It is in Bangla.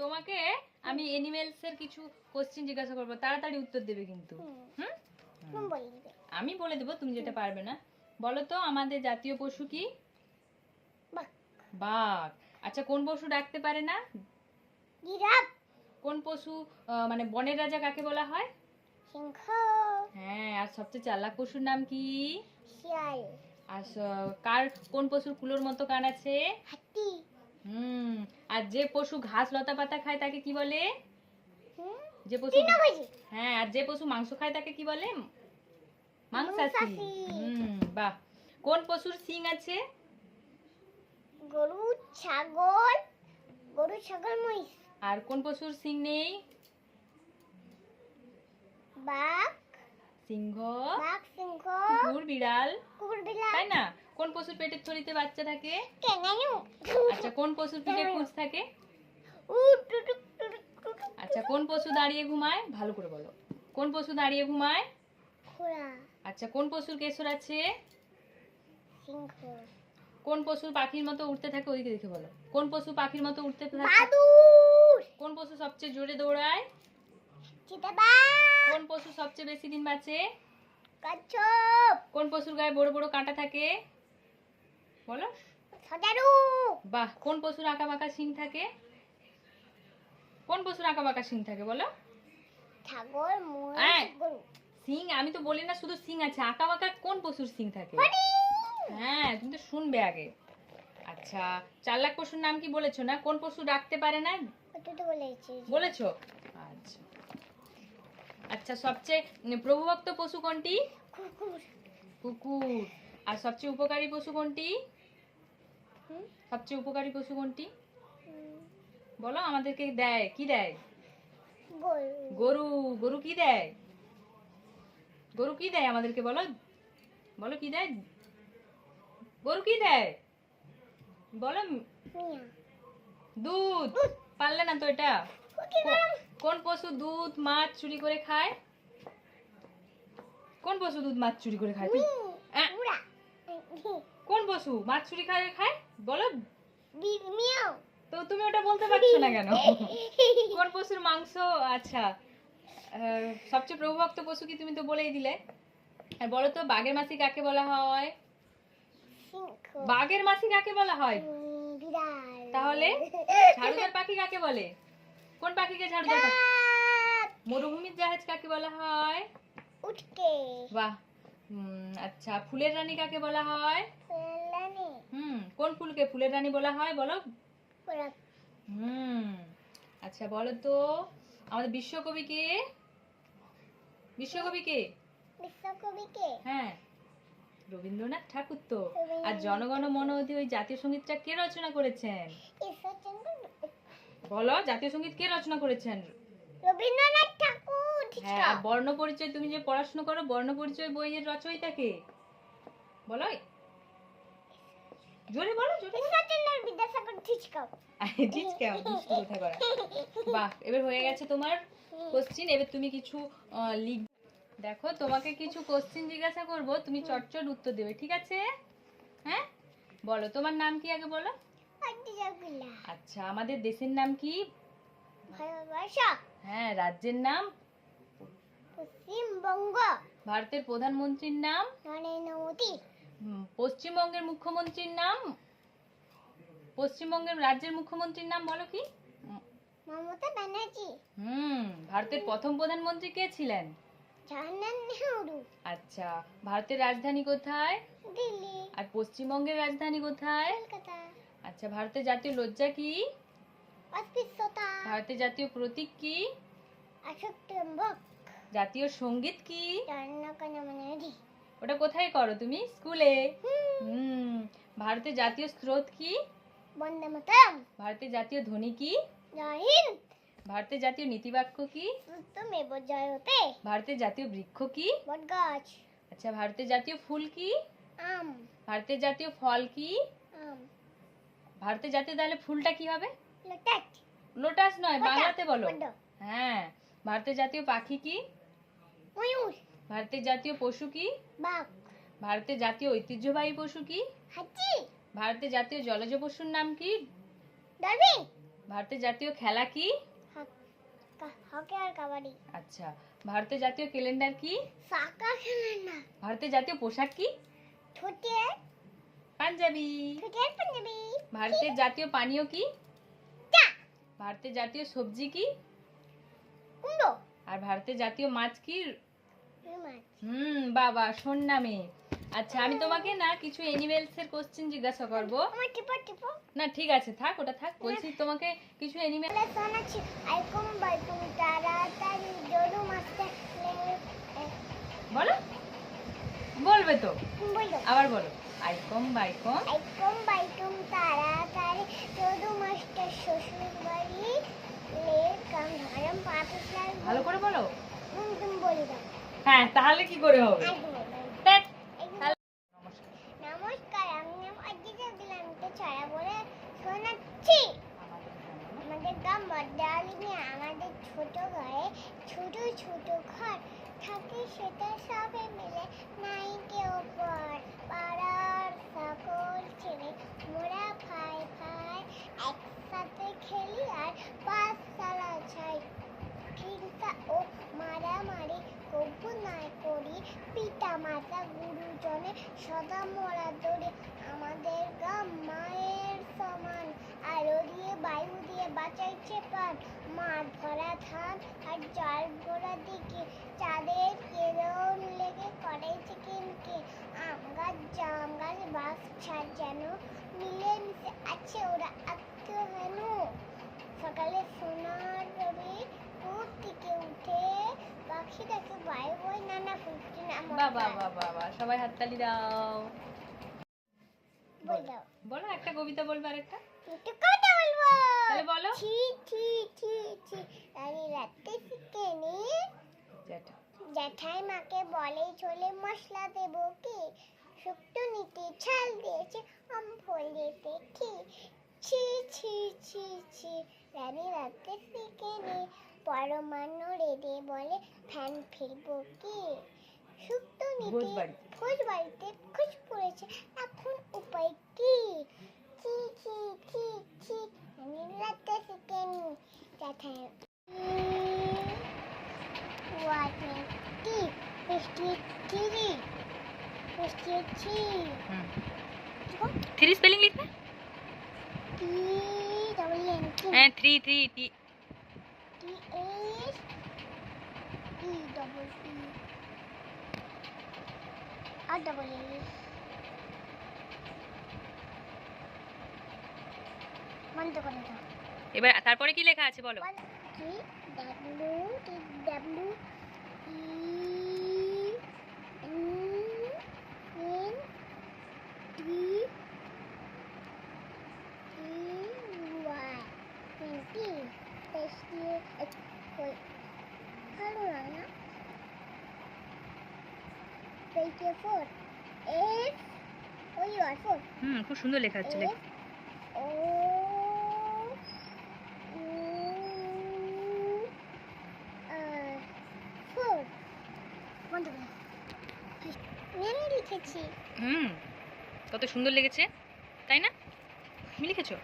তোমাকে আমি অ্যানিমেলস এর কিছু কোশ্চেন জিজ্ঞাসা করবো, তাড়াতাড়ি উত্তর দেবে কিন্তু। আমি বলে দেবো, তুমি যেটা পারবে না। বলো তো আমাদের জাতীয় পশু কি? বাঘ। আচ্ছা, কোন পশু ডাকতে পারে না? জিরাফ। কোন পশু মানে বনের রাজা কাকে বলা হয়? সিংহ। হ্যাঁ, আর সবচেয়ে চালাক পশুর নাম কি? শিয়াল। আর কোন পশুর কুলোর মতো কান আছে? হাতি। আর যে পশু ঘাস লতা পাতা খায় তাকে কি বলে? যে পশু তৃণভোজী। হ্যাঁ, আর যে পশু মাংস খায় তাকে কি বলে? মাংসাশী। বাহ। কোন পশুর শিং আছে? গরু, ছাগল। গরু, ছাগল, মহিষ। আর কোন পশুর শিং নেই? বাঘ। সিংহ। বাঘ, সিংহ। কুকুর, বিড়াল। কুকুর, বিড়াল। তাই না? কোন পশুর পেটের থলিতে বাচ্চা থাকে? ক্যাঙ্গারু। আচ্ছা, কোন পশুর পিঠে কুঁচ থাকে? উট, টুটুক, টুটুক, টুটুক। আচ্ছা, কোন পশু দাঁড়িয়ে ঘুমায়? ভালো করে বলো। কোন পশু দাঁড়িয়ে ঘুমায়? ঘোড়া। আচ্ছা, কোন পশুর কেশর আছে? সিংহ। কোন পশুর পাখির মতো উড়তে থাকে? ওইদিকে দেখে বলো। কোন পশু পাখির মতো উড়তে থাকে? বাদুড়। কোন পশু সবচেয়ে জোরে দৌড়ায়? চিতাবাঘ। কোন পশু সবচেয়ে বেশি দিন বাঁচে? কচ্ছপ। কোন পশুর গায়ে বড় বড় কাঁটা থাকে? বলো। সজারু। বাহ। কোন পশুর আঁকা বাঁকা শিং থাকে? কোন পশুর আঁকা বাঁকা শিং থাকে বলো? ছাগল, মহিষ, গরু। শিং আমি তো বলি না, শুধু শিং আছে। আঁকা বাঁকা কোন পশুর শিং থাকে? হ্যাঁ, তুমি তো শুনবে আগে। আচ্ছা, চালাক পশুর নাম কি বলেছো না? কোন পশু ডাকতে পারে না? ওটা তো বলেছি। বলেছো। আচ্ছা আচ্ছা, সবচেয়ে প্রভুভক্ত পশু কোনটি? কুকুর। কুকুর। আর সবচেয়ে উপকারী পশু কোনটি? সবচেয়ে উপকারী পশু কোনটি বলো? আমাদেরকে দেয় কি? দেয় গরু। গরু কি দেয়? গরু কি দেয় আমাদেরকে বলো? বলো কি দেয়? গরু কি দেয় বলো? দুধ। পারলে না তো এটা। কোন পশু দুধ মাছ চুরি করে খায়? কোন পশু দুধ মাছ চুরি করে খায়? কোন পশু মাছ চুরি করে খায় বলো? তো তুমি ওটা বলতে পারছো না কেন? কোন পশুর মাংস? আচ্ছা, সবচেয়ে প্রভুভক্ত পশু কি? তুমি তো বলেই দিলে। আর বলো তো বাঘের মাসি কাকে বলা হয়? বাঘের মাসি কাকে বলা হয়? তাহলে ঝাড়ুদার পাখি কাকে বলে? কোন পাখিকে ঝাড়ুদার পাখি? মরুভূমির জাহাজ কাকে বলা হয়? উটকে। বাহ। আচ্ছা, ফুলের রানী কাকে বলা হয়? কোন ফুলকে ফুলের রানী বলা হয় বলো? আচ্ছা, বলো তো আমাদের বিশ্বকবি কে? বিশ্বকবি কে? বিশ্বকবি কে? হ্যাঁ, রবীন্দ্রনাথ ঠাকুর তো। আর জনগণ মন অধি ওই জাতীয় সঙ্গীতটা কে রচনা করেছেন বলো? জাতীয় সঙ্গীত কে রচনা করেছেন? রবীন্দ্রনাথ ঠাকুর। হ্যাঁ, আর বর্ণ পরিচয় তুমি যে পড়াশোনা করো, বর্ণ পরিচয় বইয়ের রচয়িতা কে বলো? জোরে বলো, জোরে। ঈশ্বরচন্দ্র বিদ্যাসাগর। বাহ, এবার হয়ে গেছে তোমার কোশ্চেন। এবার তুমি কিছু লিখ। দেখো, তোমাকে কিছু কোশ্চেন জিজ্ঞাসা করব, তুমি চটচট উত্তর দেবে, ঠিক আছে? হ্যাঁ, বলো তোমার নাম কি আগে বলো। আচ্ছা, আমাদের দেশের নাম কি? ভারতবর্ষ। হ্যাঁ, রাজ্যের নাম? পশ্চিমবঙ্গ। ভারতের প্রধানমন্ত্রীর নাম? নরেন্দ্র মোদী। পশ্চিমবঙ্গের মুখ্যমন্ত্রীর নাম? পশ্চিমবঙ্গের রাজ্যের মুখ্যমন্ত্রীর নাম বলো কি? মমতা ব্যানার্জি। ভারতের প্রথম প্রধানমন্ত্রী কে ছিলেন? জওহরলাল নেহরু। আচ্ছা, ভারতের রাজধানী কোথায়? দিল্লি। আর পশ্চিমবঙ্গের রাজধানী কোথায়? কলকাতা। আচ্ছা, ভারতের জাতীয় লজ্জা কি? অস্পৃশ্যতা। ভারতের জাতীয় প্রতীক কি? অশোকস্তম্ভ। জাতীয় সঙ্গীত কি? জনগণমন। ওটা কোথায় করো তুমি? স্কুলে। ভারতের জাতীয় স্রোত কি? বন্দে মাতরম। ভারতের জাতীয় ধ্বনি কি? জয় হিন্দ। ভারতের জাতীয় নীতিবাক্য কি? সত্যমেব জয়তে। ভারতের জাতীয় বৃক্ষ কি? বটগাছ। আচ্ছা, ভারতের জাতীয় ফুল কি? আম। ভারতের জাতীয় ফল কি? আম। ভারতের জাতীয় তাহলে ফুলটা কি হবে? লোটাস। লোটাস নয়, বাংলাতে বলো। পদ্ম। হ্যাঁ। ভারতের জাতীয় পাখি কি? ময়ূর। ভারতের জাতীয় পশু কি? বাঘ। ভারতের জাতীয় ঐতিহ্যবাহী পশু কি? হাতি। ভারতের জাতীয় জলজ পশুর নাম কি? ডলফিন। ভারতের জাতীয় খেলা কি? হকি আর কাবাডি। আচ্ছা, ভারতের জাতীয় ক্যালেন্ডার কি? সাকা খেলেন না। ভারতের জাতীয় পোশাক কি? ছুটে পাঞ্জাবি। ছুটে পাঞ্জাবি। ভারতের জাতীয় পানীয় কি? চা। ভারতের জাতীয় সবজি কি? কুমড়ো। আর ভারতের জাতীয় মাছ কি? মাছ। বাবা সোনা মেয়ে। আচ্ছা, আমি তোমাকে না কিছু অ্যানিমেলস এর কোশ্চেন জিজ্ঞাসা করব। আমার টিপো টিপো। না ঠিক আছে, থাক, ওটা থাক। বলছি তোমাকে কিছু অ্যানিমেল। বলে শোনাচ্ছি আইকম বাইকম তাড়াতাড়ি জরু মাস্তে বলো, বলবে তো, বলো। আবার বলো। আইকম বাইকম। আইকম বাইকম তাড়াতাড়ি জরু মাস্তে শ্বশুর বাড়ি লে কাম ধরম পাপিসলার। ভালো করে বলো। তুমি বলে দাও। হ্যাঁ, তাহলে কি করে হবে? ধ্যাৎ। নমস্কার, আমি অজিতা দিলাম তো ছড়া বলে শোনাচ্ছি। আমাদের গ্রাম বড়দালিনে আমাদের ছোট গায়ে ছোট ছোট ঘর থাকে, সেটা সবে মিলে নাই কেউ পর। পাড়ার সকল ছেলে মোরা ভাই ভাই একসাথে খেলি আর পাঠশালা ছাই। হিংসা ও মারামারি কবু নাই করি, পিতা মাতা গুরুজনে সদা মোরা দৌড়ে। আমাদের গ্রাম মায়ের সমান, আলো দিয়ে বায়ু দিয়ে বাঁচাইছে প্রাণ। মাঠ ভরা ধান আর জল গোড়া দিকে চাঁদের কেরণ লেগে করেছে কিনকে। আম গাছ জাম গাছ বাস ছাড় যেন মিলে মিশে আছে ওরা আত্মীয় হেন। সকালে সোনার রবি পুব থেকে উঠে পাখি দেখে বাই বই নানা ফুটকি নাম। বাবা বাবা বাবা, সবাই হাততালি দাও। বল দাও। বলো, একটা কবিতা বলবে, আরেকটা। একটু কথা বলবো। তাহলে বলো। ছি ছি ছি ছি রানী রাতে শিখেনি যেটা। জ্যাঠাই মাকে বলে ছোলে মশলা দেবো কি, শুক্তো নিতে ছাল দিয়েছে আম ফলেতে কি। ছি ছি ছি ছি রানী রাতে শিখেনি পরমাণু রেডে বলে ফ্যান ফেলবো কি। শুক্তো নিতে খোঁজ বাড়িতে খোঁজ পড়েছে, এখন উপায় কি। ছি ছি ছি ছি রানী রাতে শিখেনি জ্যাঠাই থ্রি স্পেলিং লিখবে। হ্যাঁ, থ্রি থ্রি টি। এবার তারপরে কি লেখা আছে বলো। খুব সুন্দর লেখা হচ্ছে। লিখেছি। কত সুন্দর লেগেছে, তাই না? তুমি লিখেছো?